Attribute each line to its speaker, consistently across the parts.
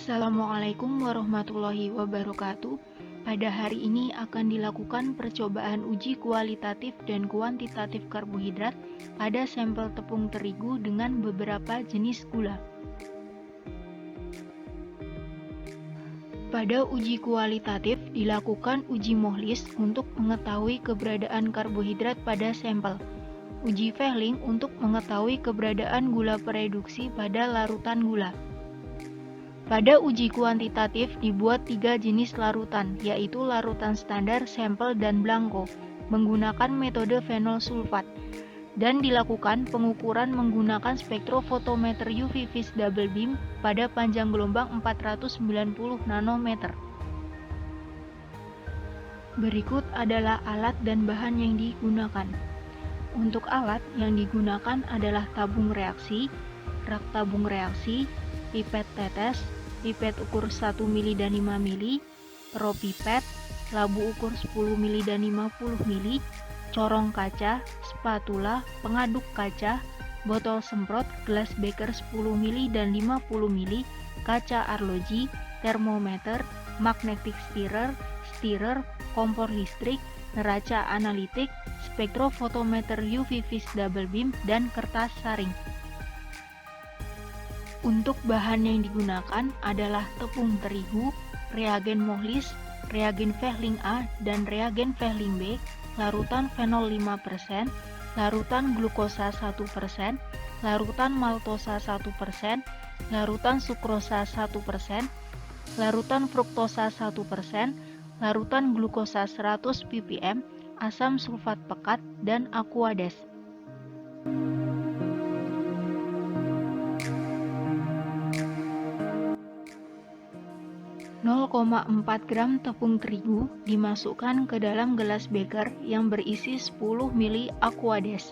Speaker 1: Assalamualaikum warahmatullahi wabarakatuh. Pada hari ini akan dilakukan percobaan uji kualitatif dan kuantitatif karbohidrat pada sampel tepung terigu dengan beberapa jenis gula. Pada uji kualitatif dilakukan uji Mohlis untuk mengetahui keberadaan karbohidrat pada sampel. Uji Fehling untuk mengetahui keberadaan gula pereduksi pada larutan gula. Pada uji kuantitatif dibuat 3 jenis larutan, yaitu larutan standar, sampel, dan blanko, menggunakan metode fenol sulfat, dan dilakukan pengukuran menggunakan spektrofotometer UV vis double beam pada panjang gelombang 490 nanometer. Berikut adalah alat dan bahan yang digunakan. Untuk alat yang digunakan adalah tabung reaksi, rak tabung reaksi, pipet tetes, pipet ukur 1 mili dan 5 mili, propipet, labu ukur 10 mili dan 50 mili, corong kaca, spatula, pengaduk kaca, botol semprot, gelas beker 10 mili dan 50 mili, kaca arloji, termometer, magnetic stirrer, kompor listrik, neraca analitik, spektrofotometer UV vis double beam, dan kertas saring. Untuk bahan yang digunakan adalah tepung terigu, reagen Mohlis, reagen Fehling A dan reagen Fehling B, larutan fenol 5%, larutan glukosa 1%, larutan maltosa 1%, larutan sukrosa 1%, larutan fruktosa 1%, larutan glukosa 100 ppm, asam sulfat pekat, dan aquades. 0,4 gram tepung terigu dimasukkan ke dalam gelas beker yang berisi 10 mili aquades.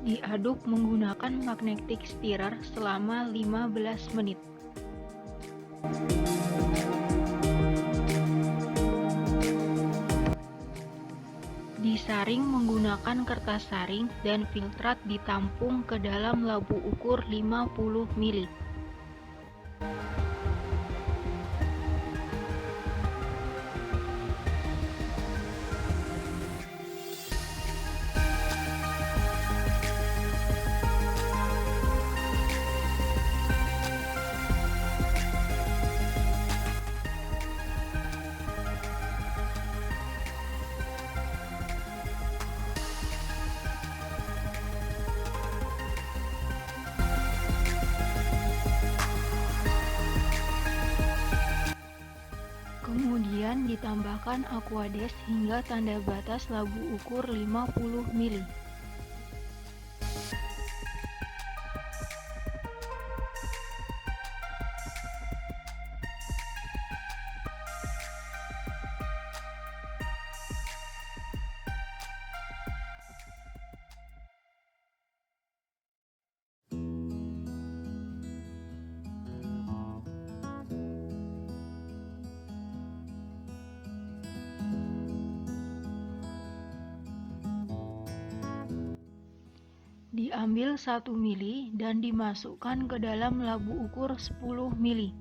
Speaker 1: Diaduk menggunakan magnetic stirrer selama 15 menit. Disaring menggunakan kertas saring dan filtrat ditampung ke dalam labu ukur 50 mili. Kemudian ditambahkan aquades hingga tanda batas labu ukur 50 mili. Diambil 1 mili dan dimasukkan ke dalam labu ukur 10 mili.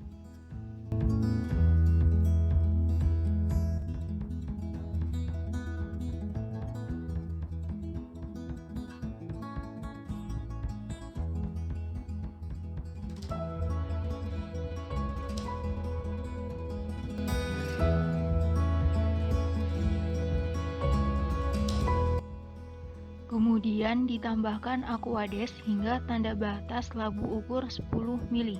Speaker 1: Kemudian ditambahkan aquades hingga tanda batas labu ukur 10 mili.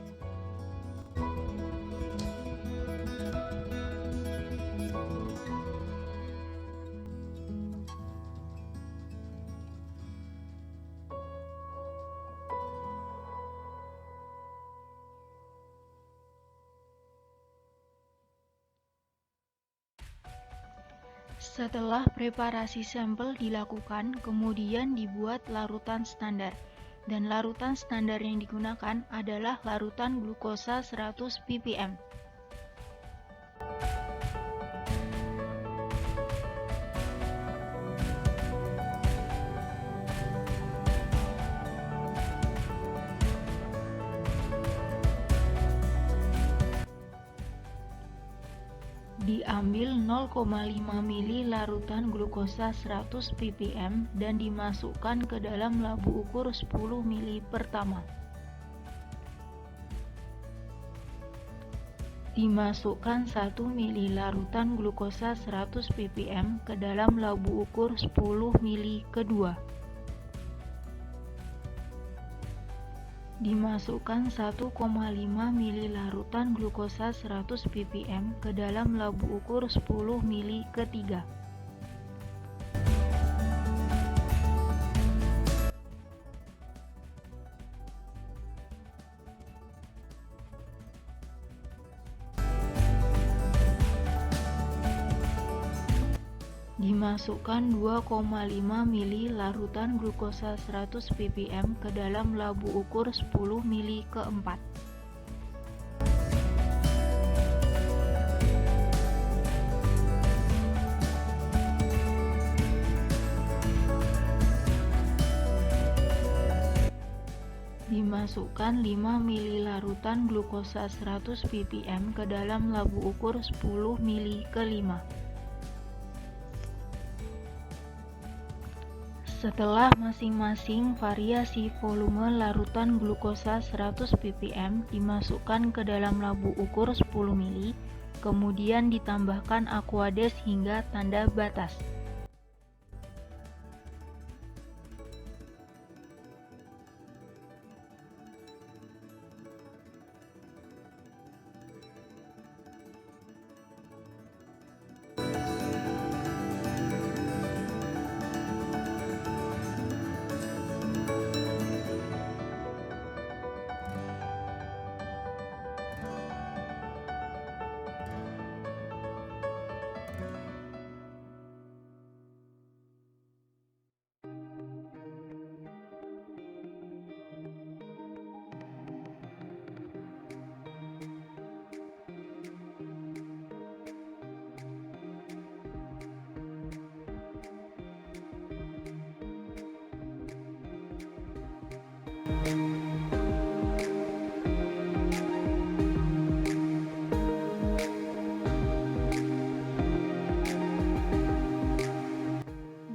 Speaker 1: Setelah preparasi sampel dilakukan, kemudian dibuat larutan standar. Dan larutan standar yang digunakan adalah larutan glukosa 100 ppm. Diambil 0,5 ml larutan glukosa 100 ppm dan dimasukkan ke dalam labu ukur 10 ml pertama. Dimasukkan 1 ml larutan glukosa 100 ppm ke dalam labu ukur 10 ml kedua. Dimasukkan 1,5 ml larutan glukosa 100 ppm ke dalam labu ukur 10 ml ketiga. Dimasukkan 2,5 ml larutan glukosa 100 ppm ke dalam labu ukur 10 ml keempat. Dimasukkan 5 ml larutan glukosa 100 ppm ke dalam labu ukur 10 ml kelima. Setelah masing-masing variasi volume larutan glukosa 100 ppm dimasukkan ke dalam labu ukur 10 ml, kemudian ditambahkan Aquades hingga tanda batas.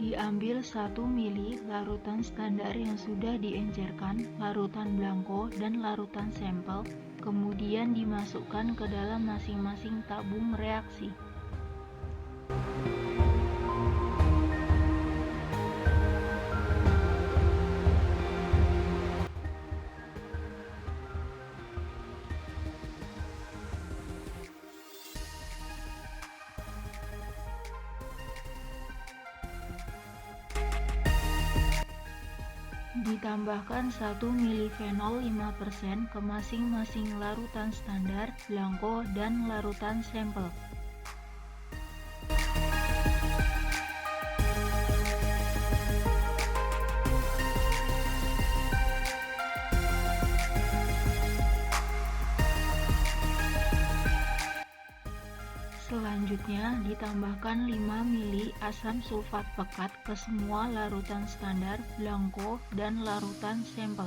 Speaker 1: Diambil 1 ml larutan standar yang sudah diencerkan, larutan blanko, dan larutan sampel, kemudian dimasukkan ke dalam masing-masing tabung reaksi. Ditambahkan 1 ml fenol 5% ke masing-masing larutan standar, blanko, dan larutan sampel. Selanjutnya, ditambahkan 5 ml asam sulfat pekat ke semua larutan standar, blanko, dan larutan sampel.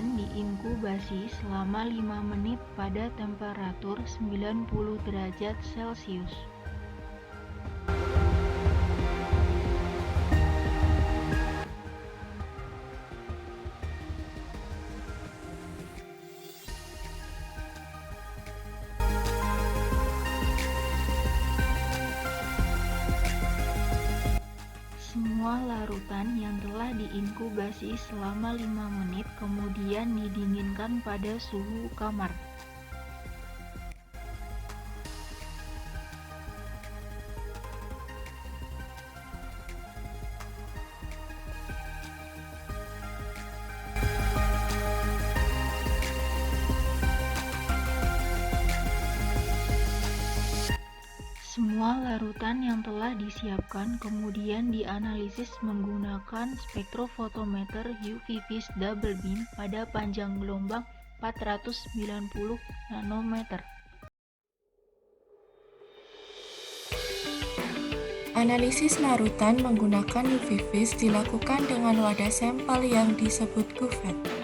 Speaker 1: Diinkubasi selama 5 menit pada temperatur 90 derajat Celcius. Semua larutan yang telah diinkubasi selama 5 menit kemudian didinginkan pada suhu kamar. Semua larutan yang telah disiapkan kemudian dianalisis menggunakan spektrofotometer UV vis double beam pada panjang gelombang 490 nanometer.
Speaker 2: Analisis larutan menggunakan UV vis dilakukan dengan wadah sampel yang disebut cuvette.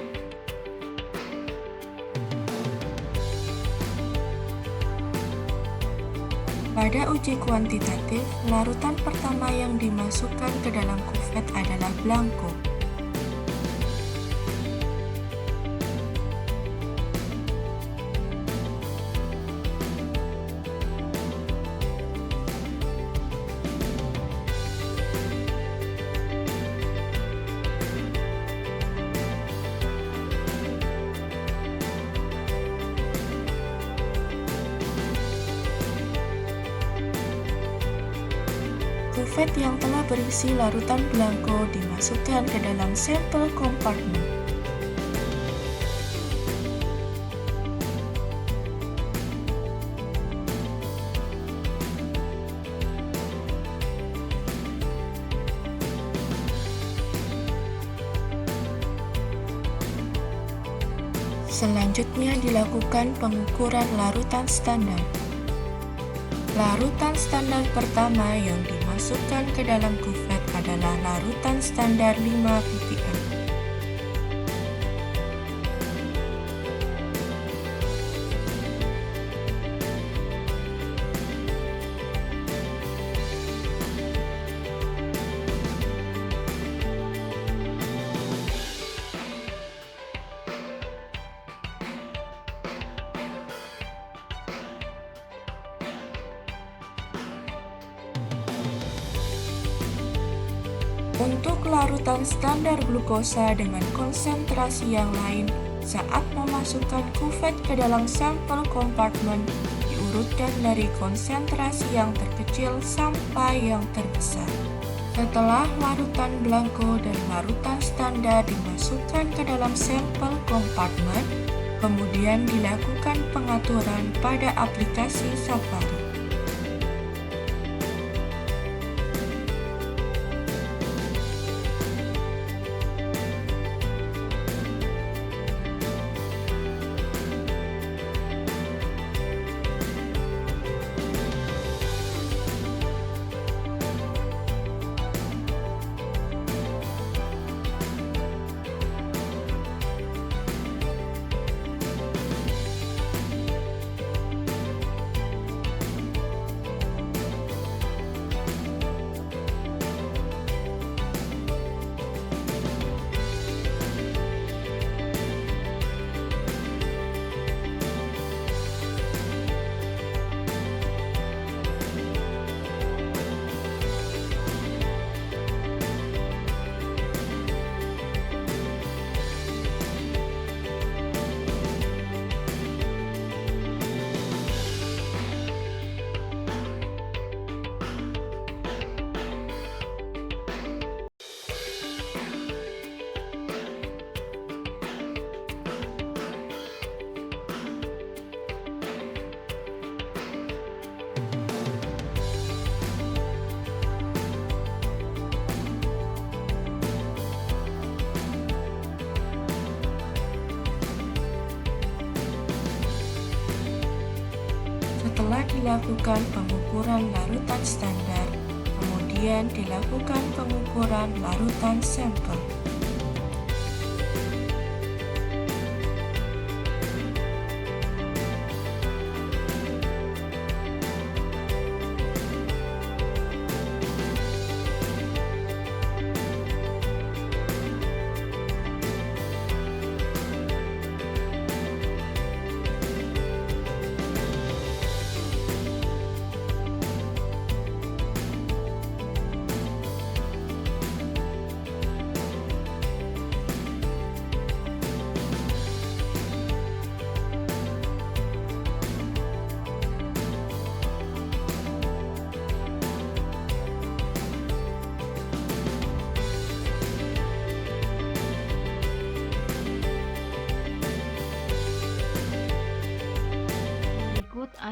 Speaker 2: Pada uji kuantitatif, larutan pertama yang dimasukkan ke dalam cuvette adalah blanko. Cuvette yang telah berisi larutan blanko dimasukkan ke dalam sampel kompartemen. Selanjutnya dilakukan pengukuran larutan standar. Larutan standar pertama yang dimasukkan ke dalam cuvette adalah larutan standar 5 ppm. Untuk larutan standar glukosa dengan konsentrasi yang lain, saat memasukkan cuvette ke dalam sampel kompartemen, diurutkan dari konsentrasi yang terkecil sampai yang terbesar. Setelah larutan blanko dan larutan standar dimasukkan ke dalam sampel kompartemen, kemudian dilakukan pengaturan pada aplikasi Safari. Setelah dilakukan pengukuran larutan standar, kemudian dilakukan pengukuran larutan sampel.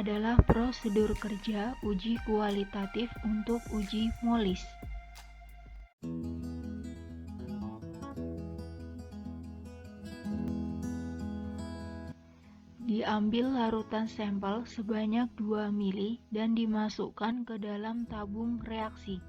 Speaker 1: adalah prosedur kerja uji kualitatif untuk uji molis. Diambil larutan sampel sebanyak 2 mili dan dimasukkan ke dalam tabung reaksi.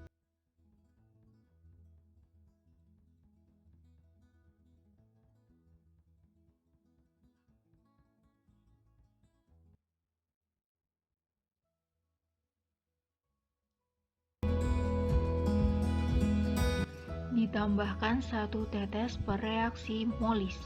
Speaker 1: Ditambahkan 1 tetes per reaksi molis.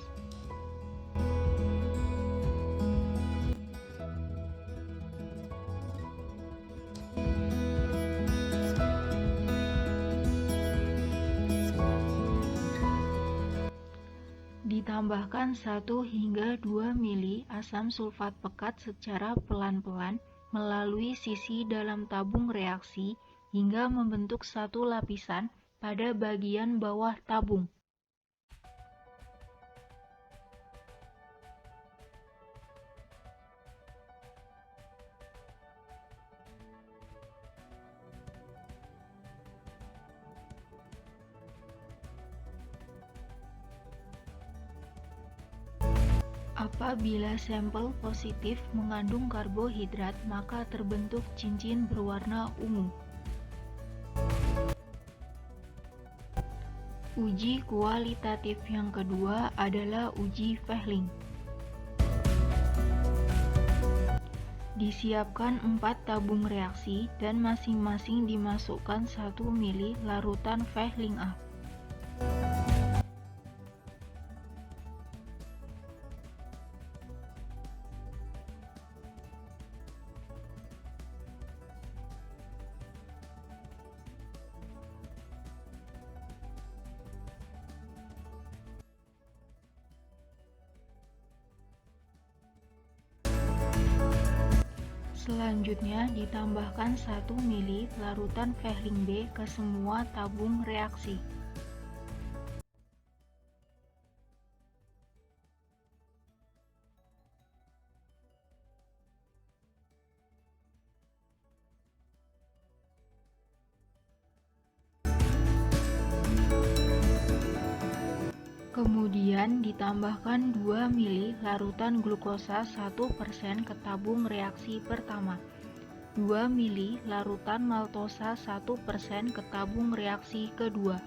Speaker 1: Ditambahkan 1 hingga 2 mili asam sulfat pekat secara pelan-pelan melalui sisi dalam tabung reaksi hingga membentuk satu lapisan pada bagian bawah tabung. Apabila sampel positif mengandung karbohidrat, maka terbentuk cincin berwarna ungu. Uji kualitatif yang kedua adalah uji Fehling. Disiapkan 4 tabung reaksi dan masing-masing dimasukkan 1 mili larutan Fehling A. Selanjutnya ditambahkan 1 mili larutan Fehling B ke semua tabung reaksi. Kemudian ditambahkan 2 mili larutan glukosa 1% ke tabung reaksi pertama, 2 mili larutan maltosa 1% ke tabung reaksi kedua,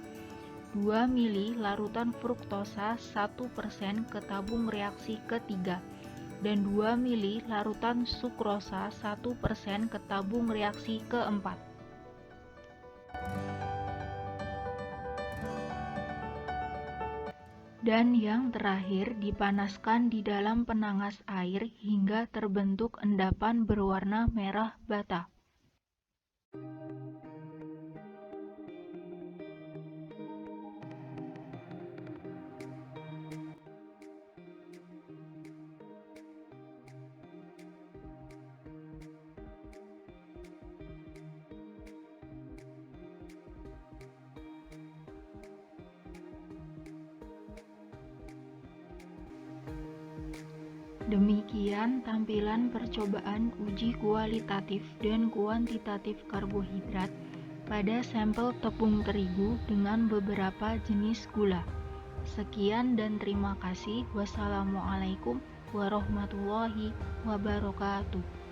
Speaker 1: 2 mili larutan fruktosa 1% ke tabung reaksi ketiga, dan 2 mili larutan sukrosa 1% ke tabung reaksi keempat. Dan yang terakhir, dipanaskan di dalam penangas air hingga terbentuk endapan berwarna merah bata. Demikian tampilan percobaan uji kualitatif dan kuantitatif karbohidrat pada sampel tepung terigu dengan beberapa jenis gula. Sekian dan terima kasih. Wassalamualaikum warahmatullahi wabarakatuh.